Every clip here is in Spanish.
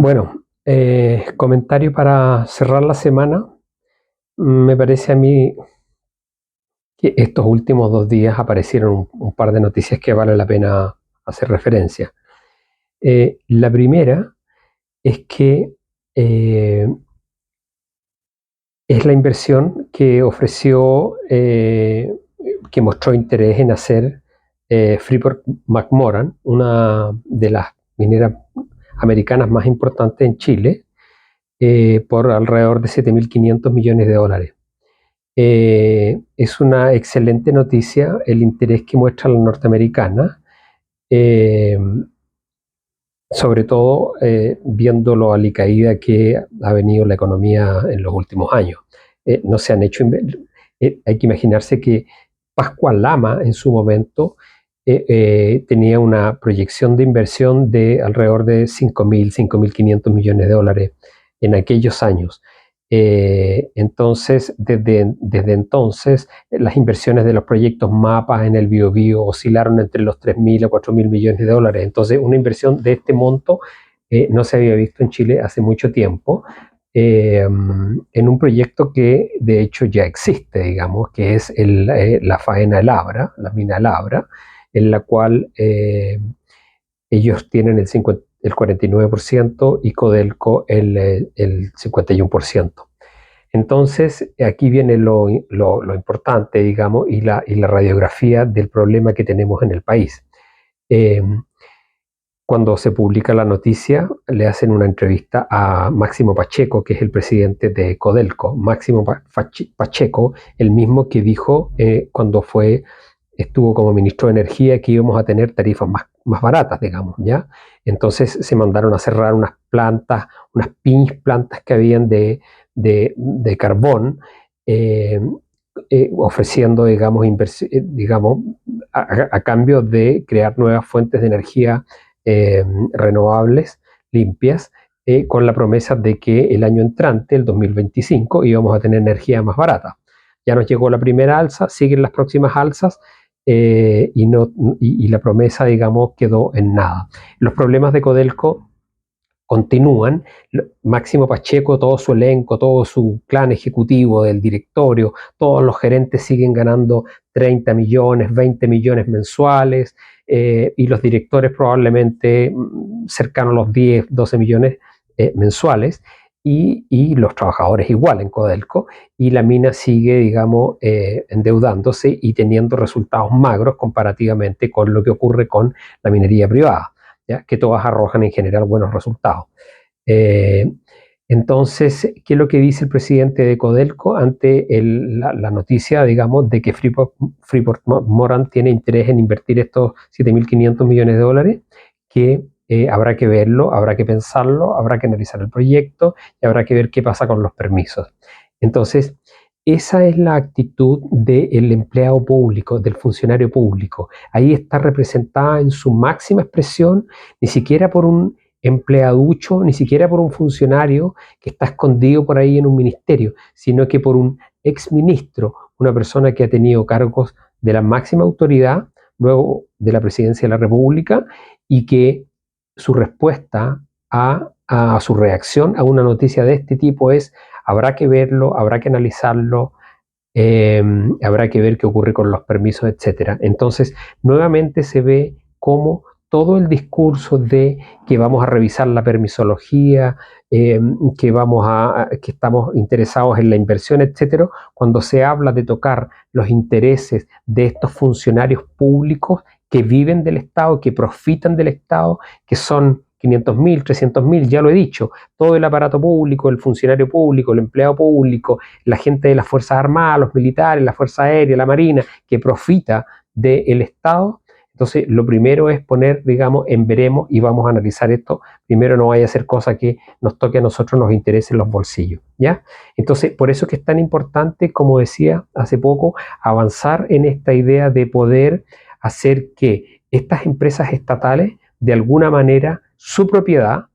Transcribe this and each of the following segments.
Bueno, comentario para cerrar la semana. Me parece a mí que estos últimos 2 días aparecieron un par de noticias que vale la pena hacer referencia. La primera es que es la inversión que ofreció, que mostró interés en hacer Freeport-McMoRan, una de las mineras americanas más importantes en Chile, por alrededor de $7.500 millones. Es una excelente noticia el interés que muestra la norteamericana, eh, sobre todo viendo lo alicaída que ha venido la economía en los últimos años. No se han hecho, hay que imaginarse que Pascual Lama en su momento tenía una proyección de inversión de alrededor de $5.500 millones en aquellos años. Entonces, desde entonces, las inversiones de los proyectos MAPA en el Biobío oscilaron entre los $3.000 a $4.000 millones. Entonces, una inversión de este monto no se había visto en Chile hace mucho tiempo, en un proyecto que de hecho ya existe, digamos, que es la faena El Abra, la mina El Abra, en la cual ellos tienen el 49% y Codelco el 51%. Entonces, aquí viene lo importante, digamos, y la radiografía del problema que tenemos en el país. Cuando se publica la noticia, le hacen una entrevista a Máximo Pacheco, que es el presidente de Codelco. Máximo Pacheco, el mismo que dijo cuando estuvo como ministro de Energía que íbamos a tener tarifas más baratas, digamos, ¿ya? Entonces se mandaron a cerrar unas plantas, unas plantas que habían de carbón, ofreciendo, digamos, a cambio de crear nuevas fuentes de energía renovables, limpias, con la promesa de que el año entrante, el 2025, íbamos a tener energía más barata. Ya nos llegó la primera alza, siguen las próximas alzas, y la promesa, digamos, quedó en nada. Los problemas de Codelco continúan. Máximo Pacheco, todo su elenco, todo su clan ejecutivo del directorio, todos los gerentes siguen ganando 30 millones, 20 millones mensuales, y los directores probablemente cercanos a los 10, 12 millones mensuales, y los trabajadores igual en Codelco, y la mina sigue, digamos, endeudándose y teniendo resultados magros comparativamente con lo que ocurre con la minería privada, ¿ya? Que todas arrojan en general buenos resultados. Entonces, ¿qué es lo que dice el presidente de Codelco ante la noticia, digamos, de que Freeport-McMoRan tiene interés en invertir estos $7.500 millones? Que habrá que verlo, habrá que pensarlo, habrá que analizar el proyecto y habrá que ver qué pasa con los permisos. Entonces, esa es la actitud del empleado público, del funcionario público. Ahí está representada en su máxima expresión, ni siquiera por un empleaducho, ni siquiera por un funcionario que está escondido por ahí en un ministerio, sino que por un exministro, una persona que ha tenido cargos de la máxima autoridad luego de la presidencia de la República, y que su respuesta a su reacción a una noticia de este tipo es: habrá que verlo, habrá que analizarlo, habrá que ver qué ocurre con los permisos, etc. Entonces, nuevamente se ve cómo todo el discurso de que vamos a revisar la permisología, que estamos interesados en la inversión, etc., cuando se habla de tocar los intereses de estos funcionarios públicos que viven del Estado, que profitan del Estado, que son 500.000, 300.000, ya lo he dicho, todo el aparato público, el funcionario público, el empleado público, la gente de las Fuerzas Armadas, los militares, la Fuerza Aérea, la Marina, que profita del Estado. Entonces, lo primero es poner, digamos, en veremos, y vamos a analizar esto. Primero, no vaya a ser cosa que nos toque a nosotros, nos interese en los bolsillos, ¿ya? Entonces, por eso es que es tan importante, como decía hace poco, avanzar en esta idea de poder hacer que estas empresas estatales, de alguna manera, su propiedad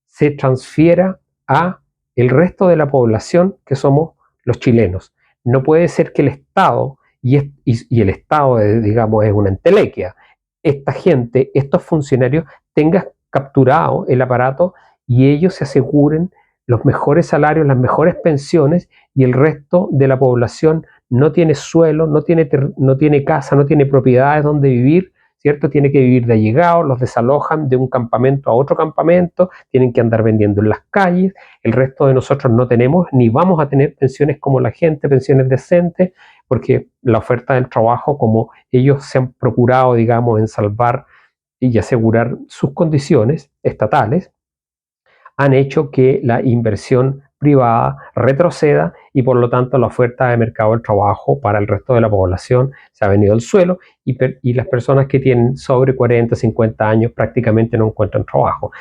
se transfiera a el resto de la población, que somos los chilenos. No puede ser que el Estado, y el Estado, digamos, es una entelequia, esta gente, estos funcionarios, tengan capturado el aparato y ellos se aseguren los mejores salarios, las mejores pensiones, y el resto de la población no tiene suelo, no tiene casa, no tiene propiedades donde vivir, ¿cierto? Tiene que vivir de allegados, los desalojan de un campamento a otro campamento, tienen que andar vendiendo en las calles. El resto de nosotros no tenemos ni vamos a tener pensiones como la gente, pensiones decentes, porque la oferta del trabajo, como ellos se han procurado, digamos, en salvar y asegurar sus condiciones estatales, han hecho que la inversión privada retroceda y por lo tanto la oferta de mercado del trabajo para el resto de la población se ha venido al suelo, y las personas que tienen sobre 40, 50 años prácticamente no encuentran trabajo,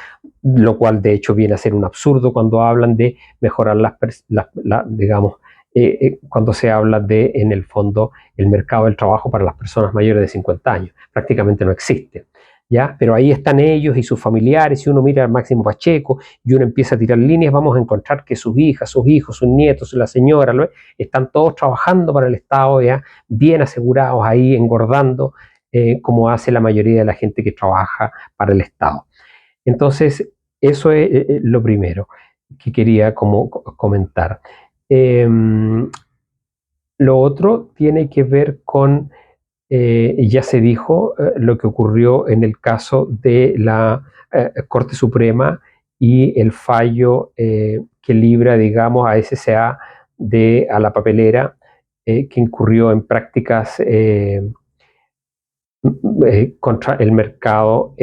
lo cual de hecho viene a ser un absurdo cuando hablan de mejorar digamos, cuando se habla de, en el fondo, el mercado del trabajo para las personas mayores de 50 años. Prácticamente no existe. ¿Ya? Pero ahí están ellos y sus familiares. Si uno mira al Máximo Pacheco y uno empieza a tirar líneas, vamos a encontrar que sus hijas, sus hijos, sus nietos, la señora, están todos trabajando para el Estado, ya bien asegurados ahí, engordando, como hace la mayoría de la gente que trabaja para el Estado. Entonces, eso es lo primero que quería como comentar. Lo otro tiene que ver con, ya se dijo, lo que ocurrió en el caso de la Corte Suprema y el fallo que libra, digamos, a SCA a la papelera, que incurrió en prácticas contra el mercado,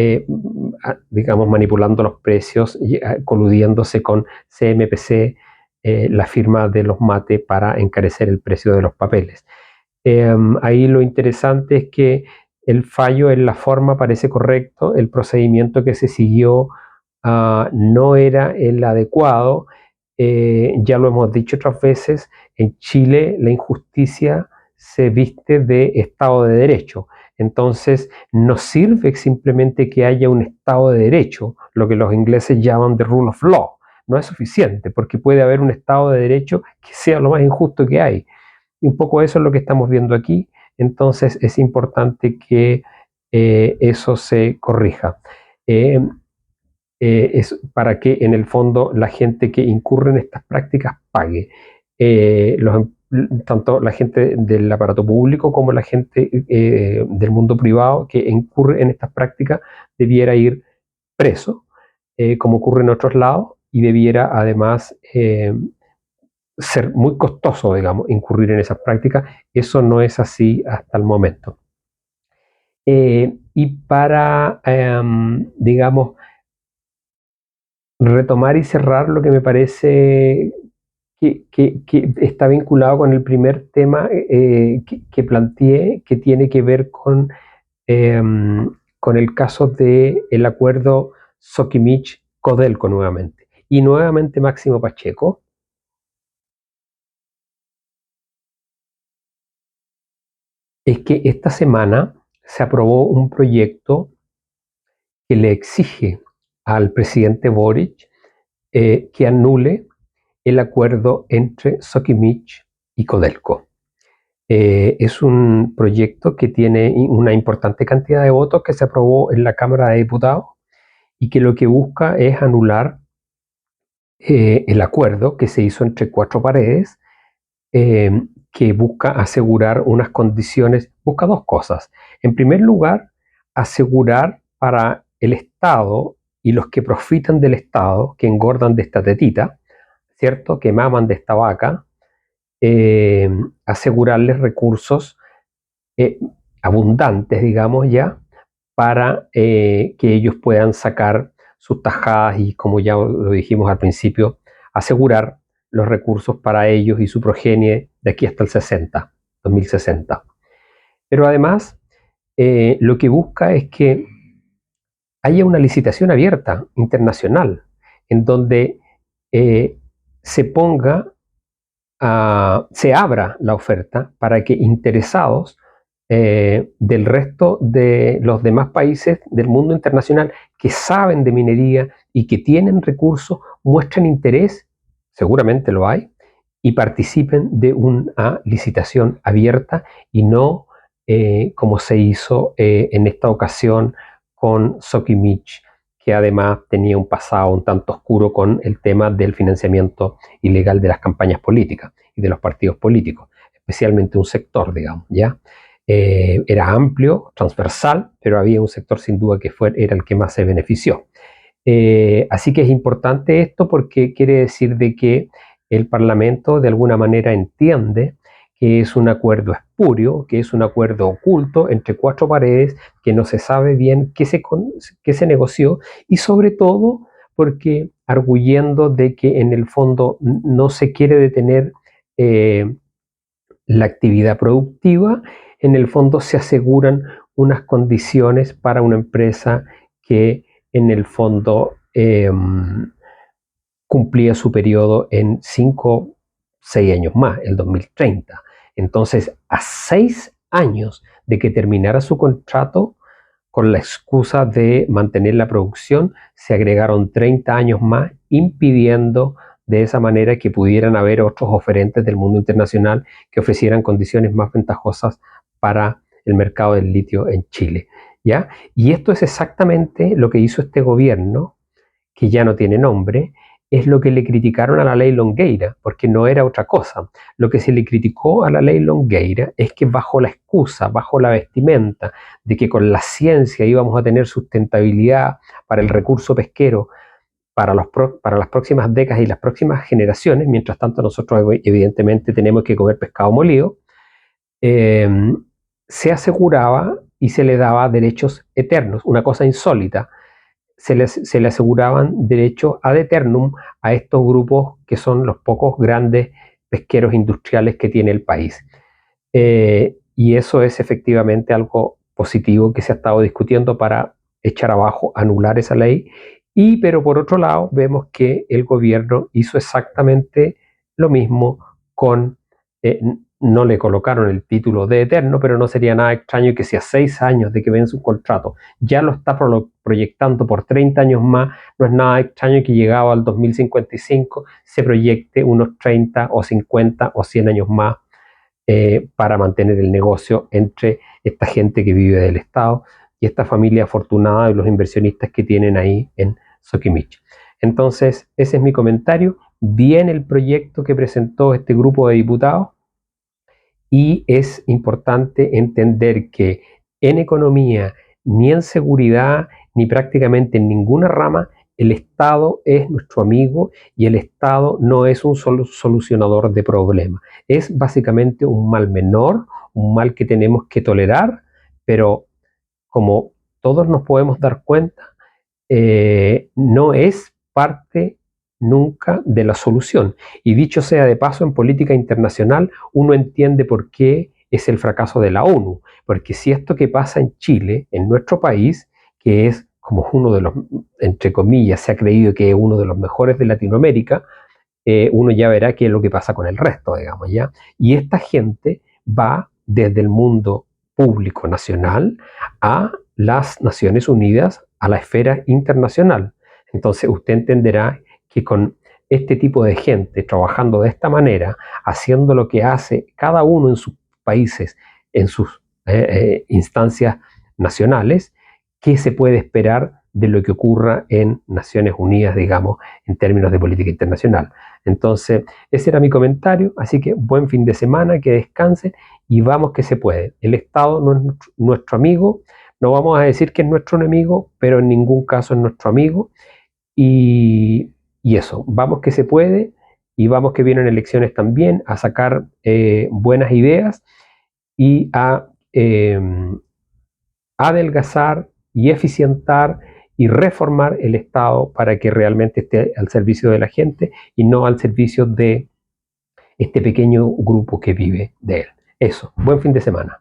digamos, manipulando los precios, coludiéndose con CMPC, la firma de los MATE, para encarecer el precio de los papeles. Ahí lo interesante es que el fallo en la forma parece correcto, el procedimiento que se siguió no era el adecuado. Ya lo hemos dicho otras veces, en Chile la injusticia se viste de Estado de Derecho. Entonces, no sirve simplemente que haya un Estado de Derecho, lo que los ingleses llaman the rule of law. No es suficiente, porque puede haber un Estado de Derecho que sea lo más injusto que hay. Y un poco eso es lo que estamos viendo aquí. Entonces, es importante que eso se corrija. Es para que en el fondo la gente que incurre en estas prácticas pague. Tanto la gente del aparato público como la gente del mundo privado que incurre en estas prácticas debiera ir preso, como ocurre en otros lados, y debiera además ser muy costoso, digamos, incurrir en esas prácticas. Eso no es así hasta el momento. Y para, digamos, retomar y cerrar lo que me parece que está vinculado con el primer tema que planteé, que tiene que ver con el caso del acuerdo Sokimich-Codelco nuevamente. Y nuevamente Máximo Pacheco. Es que esta semana se aprobó un proyecto que le exige al presidente Boric que anule el acuerdo entre Sokimich y Codelco. Es un proyecto que tiene una importante cantidad de votos, que se aprobó en la Cámara de Diputados y que lo que busca es anular el acuerdo que se hizo entre cuatro paredes, que busca asegurar unas condiciones, busca dos cosas. En primer lugar, asegurar para el Estado y los que profitan del Estado, que engordan de esta tetita, ¿cierto?, que maman de esta vaca, asegurarles recursos abundantes, digamos, ya, para que ellos puedan sacar sus tajadas y, como ya lo dijimos al principio, asegurar los recursos para ellos y su progenie de aquí hasta el 2060. Pero además, lo que busca es que haya una licitación abierta internacional en donde se abra la oferta para que interesados del resto de los demás países del mundo internacional que saben de minería y que tienen recursos muestren interés, seguramente lo hay, y participen de una licitación abierta, y no como se hizo en esta ocasión con Sokimich, que además tenía un pasado un tanto oscuro con el tema del financiamiento ilegal de las campañas políticas y de los partidos políticos, especialmente un sector, digamos, ¿ya? Era amplio, transversal, pero había un sector sin duda que era el que más se benefició. Así que es importante esto porque quiere decir de que el Parlamento de alguna manera entiende que es un acuerdo espurio, que es un acuerdo oculto entre cuatro paredes, que no se sabe bien qué se negoció, y sobre todo porque arguyendo de que en el fondo no se quiere detener la actividad productiva, en el fondo se aseguran unas condiciones para una empresa que en el fondo cumplía su periodo en 5, 6 años más, el 2030. Entonces, a 6 años de que terminara su contrato, con la excusa de mantener la producción, se agregaron 30 años más, impidiendo de esa manera que pudieran haber otros oferentes del mundo internacional que ofrecieran condiciones más ventajosas para el mercado del litio en Chile, ¿ya? Y esto es exactamente lo que hizo este gobierno, que ya no tiene nombre, es lo que le criticaron a la ley Longueira, porque no era otra cosa. Lo que se le criticó a la ley Longueira es que bajo la excusa, bajo la vestimenta de que con la ciencia íbamos a tener sustentabilidad para el recurso pesquero para las próximas décadas y las próximas generaciones, mientras tanto nosotros evidentemente tenemos que comer pescado molido, se aseguraba y se le daba derechos eternos, una cosa insólita. Se le aseguraban derechos ad eternum a estos grupos que son los pocos grandes pesqueros industriales que tiene el país. Y eso es efectivamente algo positivo que se ha estado discutiendo para echar abajo, anular esa ley. Pero por otro lado, vemos que el gobierno hizo exactamente lo mismo con, no le colocaron el título de eterno, pero no sería nada extraño que si a 6 años de que vence un contrato ya lo está proyectando por 30 años más, no es nada extraño que llegado al 2055 se proyecte unos 30 o 50 o 100 años más para mantener el negocio entre esta gente que vive del Estado y esta familia afortunada de los inversionistas que tienen ahí en Soquimich. Entonces, ese es mi comentario. Bien el proyecto que presentó este grupo de diputados, y es importante entender que en economía, ni en seguridad, ni prácticamente en ninguna rama, el Estado es nuestro amigo y el Estado no es un solucionador de problemas. Es básicamente un mal menor, un mal que tenemos que tolerar, pero como todos nos podemos dar cuenta, no es parte nunca de la solución. Y dicho sea de paso, en política internacional uno entiende por qué es el fracaso de la ONU, porque si esto que pasa en Chile, en nuestro país, que es como uno de los, entre comillas, se ha creído que es uno de los mejores de Latinoamérica, uno ya verá qué es lo que pasa con el resto, digamos, ¿ya? Y esta gente va desde el mundo público nacional a las Naciones Unidas, a la esfera internacional. Entonces usted entenderá que con este tipo de gente trabajando de esta manera, haciendo lo que hace cada uno en sus países, en sus instancias nacionales, ¿qué se puede esperar de lo que ocurra en Naciones Unidas, digamos, en términos de política internacional? Entonces, ese era mi comentario, así que buen fin de semana, que descansen y vamos que se puede. El Estado no es nuestro amigo, no vamos a decir que es nuestro enemigo, pero en ningún caso es nuestro amigo. Y eso, vamos que se puede y vamos que vienen elecciones también a sacar buenas ideas y a adelgazar y eficientar y reformar el Estado para que realmente esté al servicio de la gente y no al servicio de este pequeño grupo que vive de él. Eso, buen fin de semana.